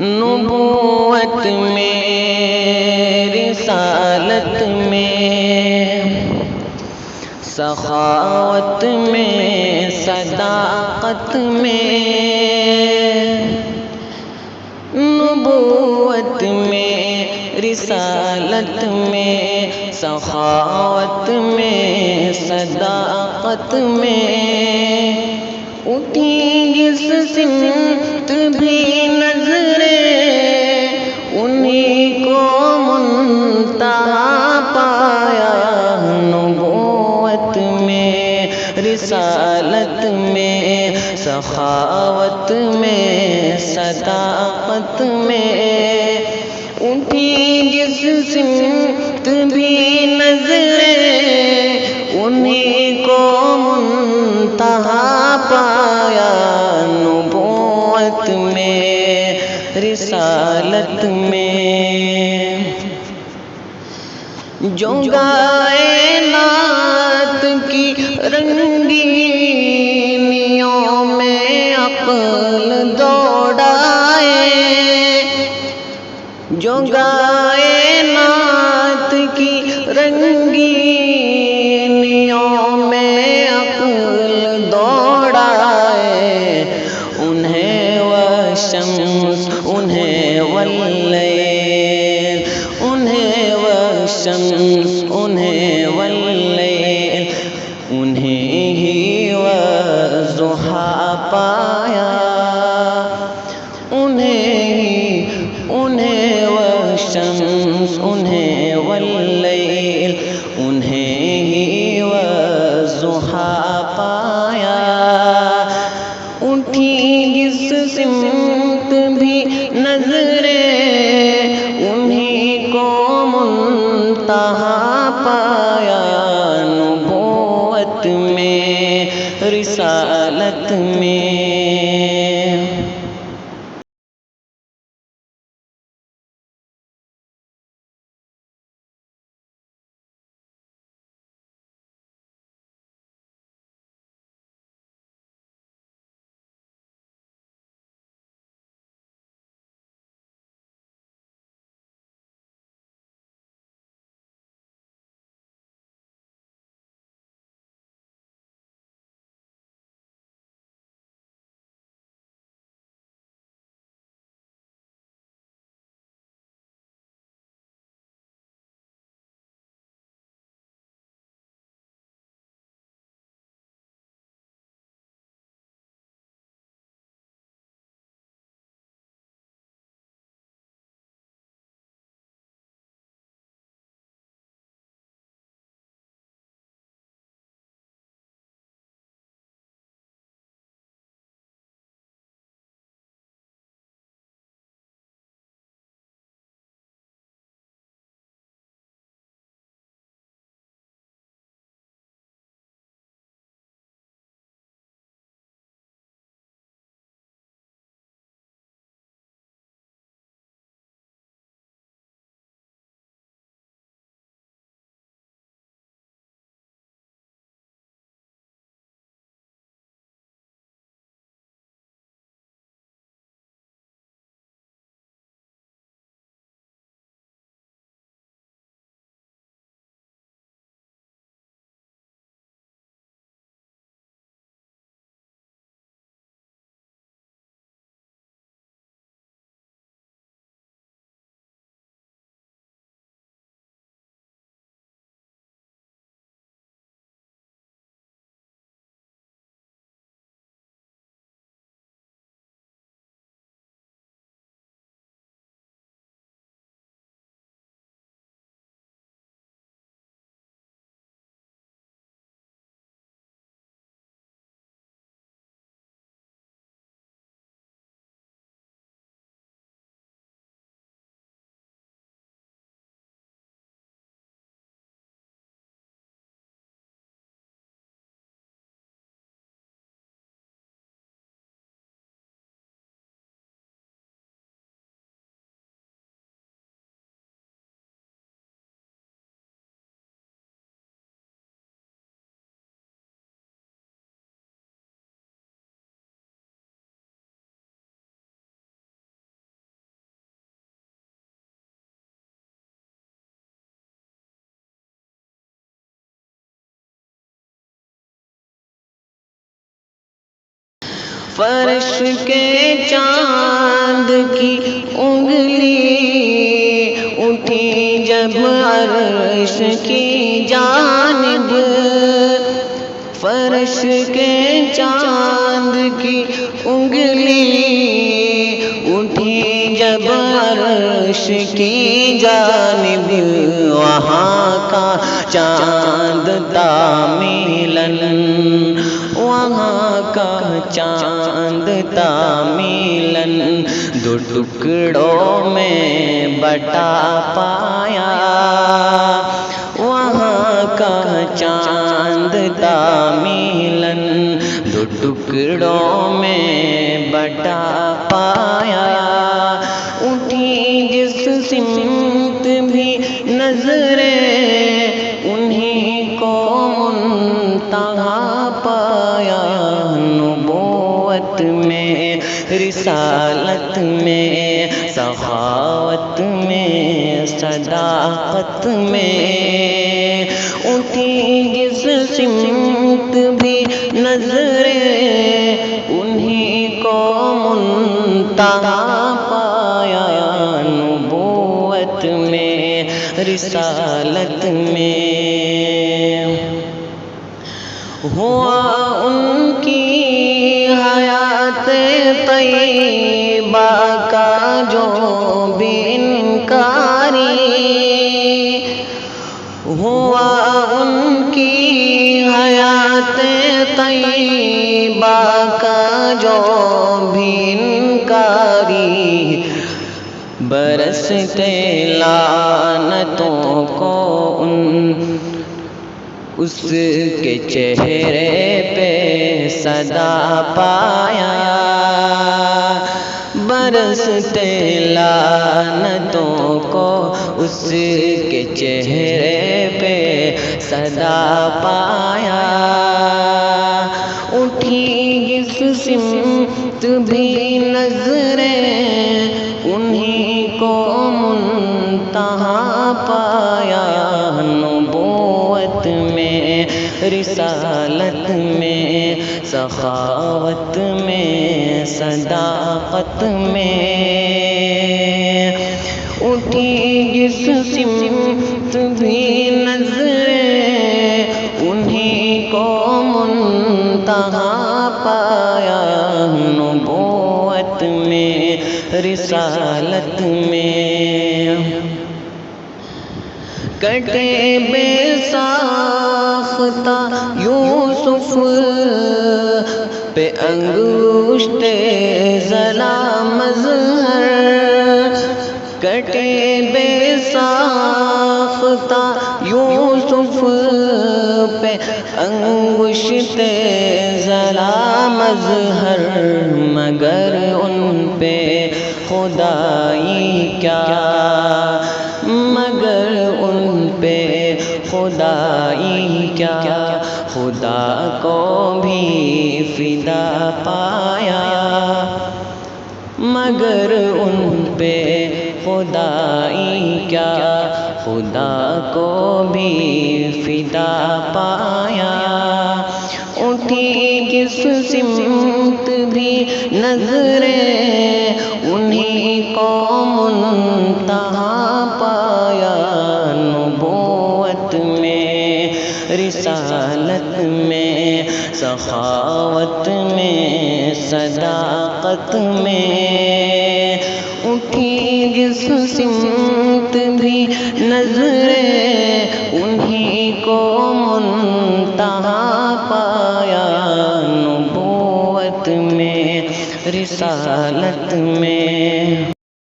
نبوت میں، رسالت میں، سخاوت میں، صداقت میں، نبوت میں، رسالت میں، سخاوت میں، صداقت میں، اٹھی جس سمت بھی نظریں انہی کو منتہا پایا۔ نبوت میں، رسالت میں، سخاوت میں، صداقت میں، اٹھی جس سمت بھی نظریں انہی کو منتہا پایا۔ نبوت میں، رسالت میں، جو گائے نعت کی رنگینیوں میں عقل دوڑائے، جو گائے نعت کی رنگینیوں میں عقل دوڑائے، انہیں وہ شمس، انہیں واللیل، انہیں وہ شمس، انہیں واللیل، انہیں ہی والضحیٰ پایا، انہیں وہ شمس، انہیں واللیل، انہیں ہی والضحیٰ پایا۔ اٹھی جس سمت بھی نظریں انہی کو منتہا پایا۔ نبوت میں، رسالت میں، فرش کے چاند کی انگلی اٹھی جب عرش کی جانب، فرش کے چاند کی انگلی اٹھی جب عرش کی جانب، وہاں کا چاند تھا ملن، وہاں کا چاند تھا ملن، دو ٹکڑوں میں بٹا پایا، وہاں کا چاند تھا ملن، دو ٹکڑوں میں بٹا پایا، اٹھی جس سمت بھی نظریں انہیں کو منتہا پایا، نبوت میں، رسالت میں، سخاوت میں، صداقت میں، اٹھی جس سمت بھی نظریں انہیں کو منتہا پایا، نبوت میں، رسالت میں، ہوا ان کی حیات طیبہ کا جو بھی انکاری، ہوا ان کی حیات طیبہ کا جو بھی انکاری، برستے لعنتوں کو اس کے چہرے پہ صدا پایا، برستے لعنتوں کو اس کے چہرے پہ صدا پایا، اٹھی جس سمت بھی نظریں انہیں کو منتہا پایا، نبوت میں، رسالت میں، سخاوت میں، صداقت میں، اٹھی جس سمت بھی نظریں انہیں کو منتہا پایا، نبوت میں، رسالت میں، کٹے بے ساختہ یوسف پہ انگشت ظلام مظہر، کٹے بے ساختہ یوسف پہ انگشت ظلام مظہر، مگر ان پہ خدائی کیا، مگر ان پہ خدائی کیا، خدا کو بھی فدا پایا، مگر ان پہ خدائی کیا، خدا کو بھی فدا پایا، اٹھی جس سمت بھی نظریں انہیں کو منتہا پایا، نبوت میں، رسالت میں، سخاوت میں، صداقت میں، اٹھی جس سمت بھی نظریں انہیں کو منتہا پایا، نبوت میں، رسالت میں،